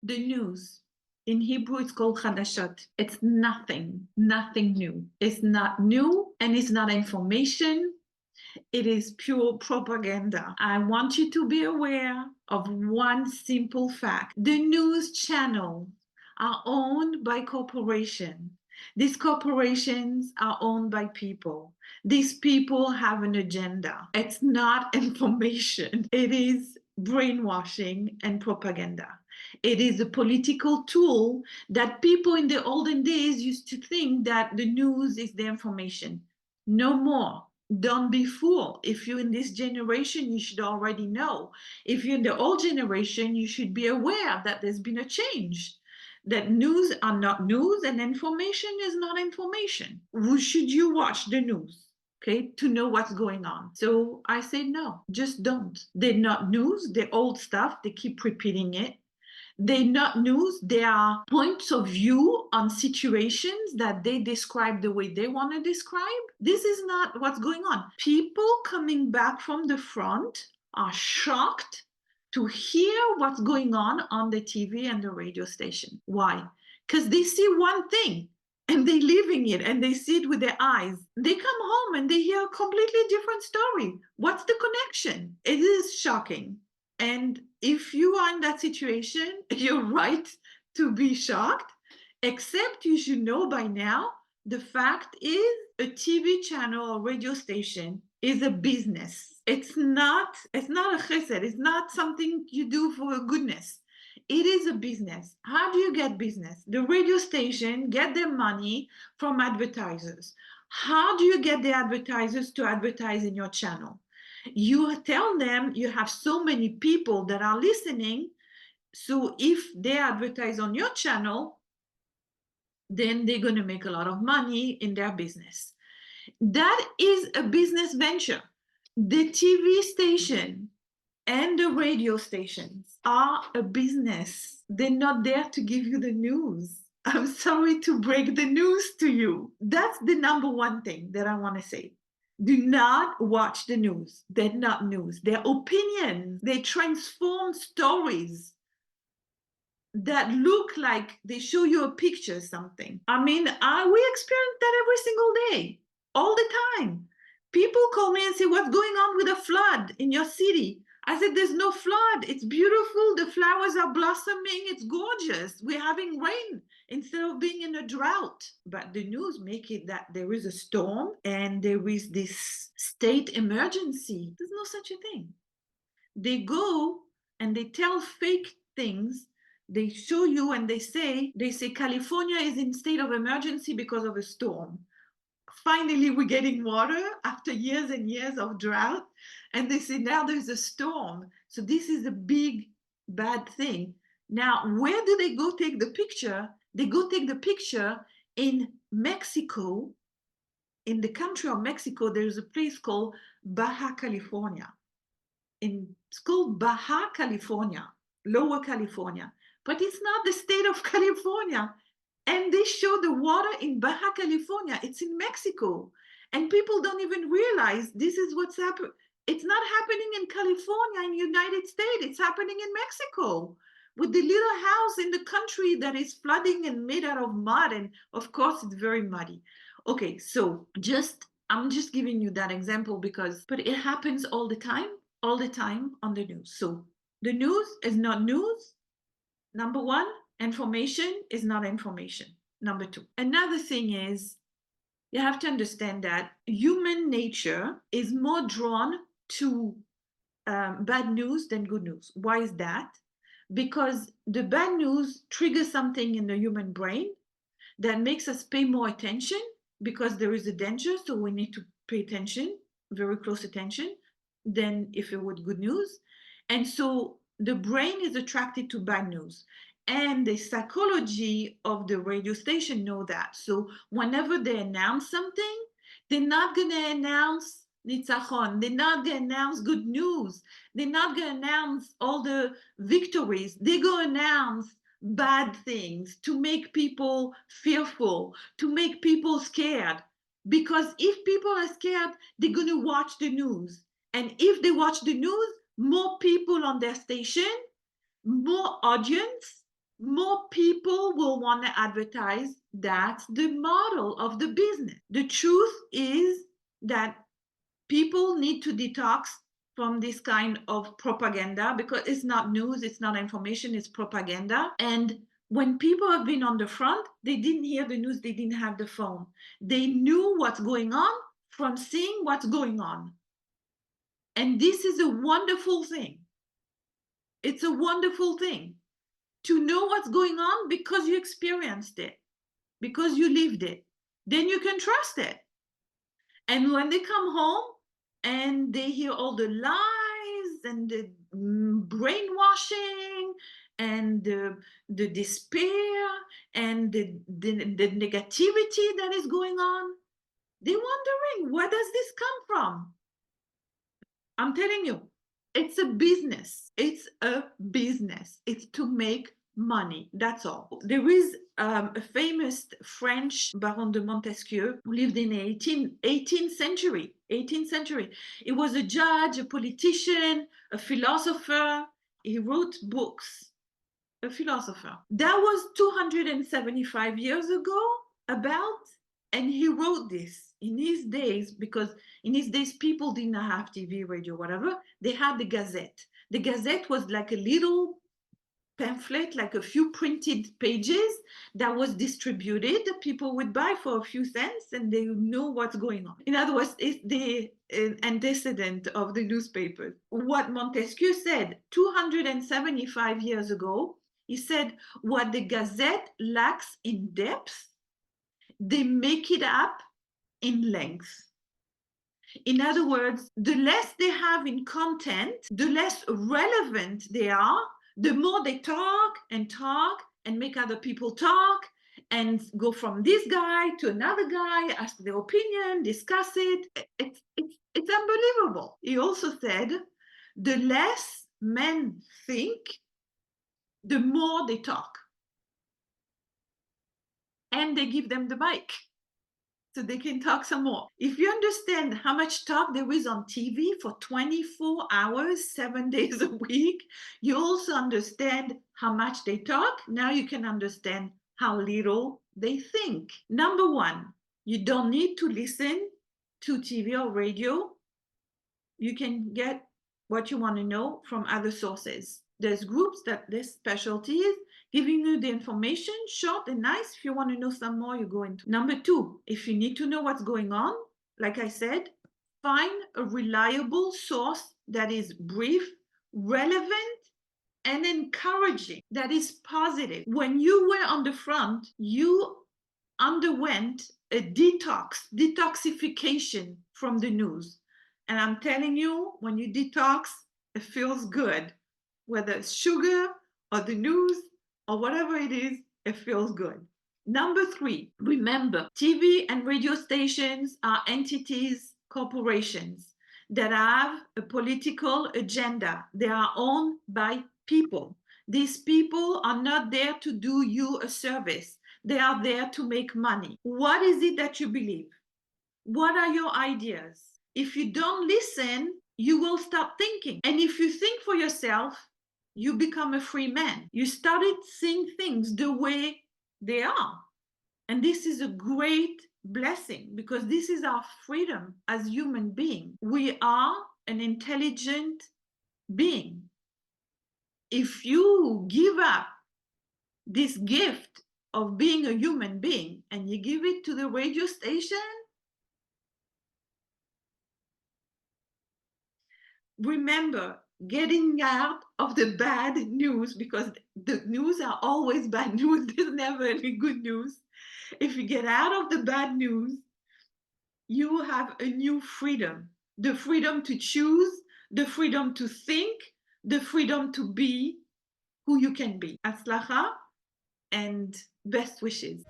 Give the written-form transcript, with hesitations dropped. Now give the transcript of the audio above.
The news. In Hebrew, it's called chadashot. It's nothing new. It's not new and it's not information. It is pure propaganda. I want you to be aware of one simple fact. The news channels are owned by corporations. These corporations are owned by people. These people have an agenda. It's not information. It is brainwashing and propaganda. It is a political tool that people in the olden days used to think that the news is the information. No more. Don't be fooled. If you're in this generation, you should already know. If you're in the old generation, you should be aware that there's been a change, that news are not news and information is not information. Should you watch the news, okay, to know what's going on? So I say no, just don't. They're not news, they're old stuff, they keep repeating it. They're not news, they are points of view on situations that they describe the way they want to describe. This is not what's going on. People coming back from the front are shocked to hear what's going on the TV and the radio station. Why? Because they see one thing and they live in it and they see it with their eyes. They come home and they hear a completely different story. What's the connection? It is shocking. And if you are in that situation, you're right to be shocked, except you should know by now, the fact is a TV channel or radio station is a business. It's not a chesed. It's not something you do for goodness. It is a business. How do you get business? The radio station get their money from advertisers. How do you get the advertisers to advertise in your channel? You tell them you have so many people that are listening, so if they advertise on your channel, then they're going to make a lot of money in their business. That is a business venture. The TV station and the radio stations are a business. They're not there to give you the news. I'm sorry to break the news to you. That's the number one thing that I want to say. Do not watch the news. They're not news. They're opinions. They transform stories that look like they show you a picture of something. I mean, we experience that every single day, all the time. People call me and say, what's going on with a flood in your city? I said, there's no flood. It's beautiful. The flowers are blossoming. It's gorgeous. We're having rain instead of being in a drought. But the news make it that there is a storm and there is this state emergency. There's no such a thing. They go and they tell fake things. They show you and they say California is in state of emergency because of a storm. Finally, we're getting water after years and years of drought. And they say now there's a storm. So this is a big, bad thing. Now, where do they go take the picture? They go take the picture in Mexico. In the country of Mexico, there's a place called Baja California. It's called Baja California, Lower California. But it's not the state of California. And they show the water in Baja California. It's in Mexico. And people don't even realize this is what's happening. It's not happening in California, in the United States. It's happening in Mexico with the little house in the country that is flooding and made out of mud. And of course, it's very muddy. Okay, so I'm just giving you that example but it happens all the time on the news. So the news is not news. Number one, information is not information. Number two. Another thing is, you have to understand that human nature is more drawn to bad news than good news. Why is that? Because the bad news triggers something in the human brain that makes us pay more attention because there is a danger, so we need to pay attention, very close attention, than if it were good news. And so the brain is attracted to bad news. And the psychology of the radio station know that. So whenever they announce something, they're not going to announce nitzachon. They're not going to announce good news. They're not going to announce all the victories. They're going to announce bad things to make people fearful, to make people scared. Because if people are scared, they're going to watch the news. And if they watch the news, more people on their station, more audience, more people will want to advertise. That's the model of the business. The truth is that people need to detox from this kind of propaganda, because it's not news, it's not information, it's propaganda. And when people have been on the front, they didn't hear the news, they didn't have the phone. They knew what's going on from seeing what's going on. And this is a wonderful thing. It's a wonderful thing to know what's going on because you experienced it, because you lived it. Then you can trust it. And when they come home and they hear all the lies and the brainwashing and the despair and the negativity that is going on, they're wondering, where does this come from? I'm telling you, it's a business. It's a business. It's to make money. That's all. There is a famous French Baron de Montesquieu who lived in the 18th century. 18th century. He was a judge, a politician, a philosopher. He wrote books. A philosopher. That was 275 years ago, about, and he wrote this in his days, because in his days people didn't have TV, radio, whatever. They had the Gazette. The Gazette was like a little pamphlet, like a few printed pages that was distributed. People would buy for a few cents and they know what's going on. In other words, it's the antecedent of the newspaper. What Montesquieu said 275 years ago, he said, what the Gazette lacks in depth, they make it up in length. In other words, the less they have in content, the less relevant they are, the more they talk and make other people talk and go from this guy to another guy, ask their opinion, discuss it. It's unbelievable. He also said, the less men think, the more they talk. And they give them the mic so they can talk some more. If you understand how much talk there is on TV for 24 hours, 7 days a week, you also understand how much they talk. Now you can understand how little they think. Number one, you don't need to listen to TV or radio. You can get what you want to know from other sources. There's groups that their specialties, giving you the information, short and nice. If you want to know some more, you go into. Number two, if you need to know what's going on, like I said, find a reliable source that is brief, relevant, and encouraging, that is positive. When you were on the front, you underwent a detoxification from the news. And I'm telling you, when you detox, it feels good. Whether it's sugar or the news or whatever it is, it feels good. Number three, remember, TV and radio stations are entities, corporations that have a political agenda. They are owned by people. These people are not there to do you a service. They are there to make money. What is it that you believe? What are your ideas? If you don't listen, you will stop thinking. And if you think for yourself, you become a free man. You started seeing things the way they are. And this is a great blessing, because this is our freedom as human beings. We are an intelligent being. If you give up this gift of being a human being and you give it to the radio station, remember, getting out of the bad news, because the news are always bad news. There's never any good news. If you get out of the bad news, you have a new freedom. The freedom to choose, the freedom to think, the freedom to be who you can be. Atzlacha and best wishes.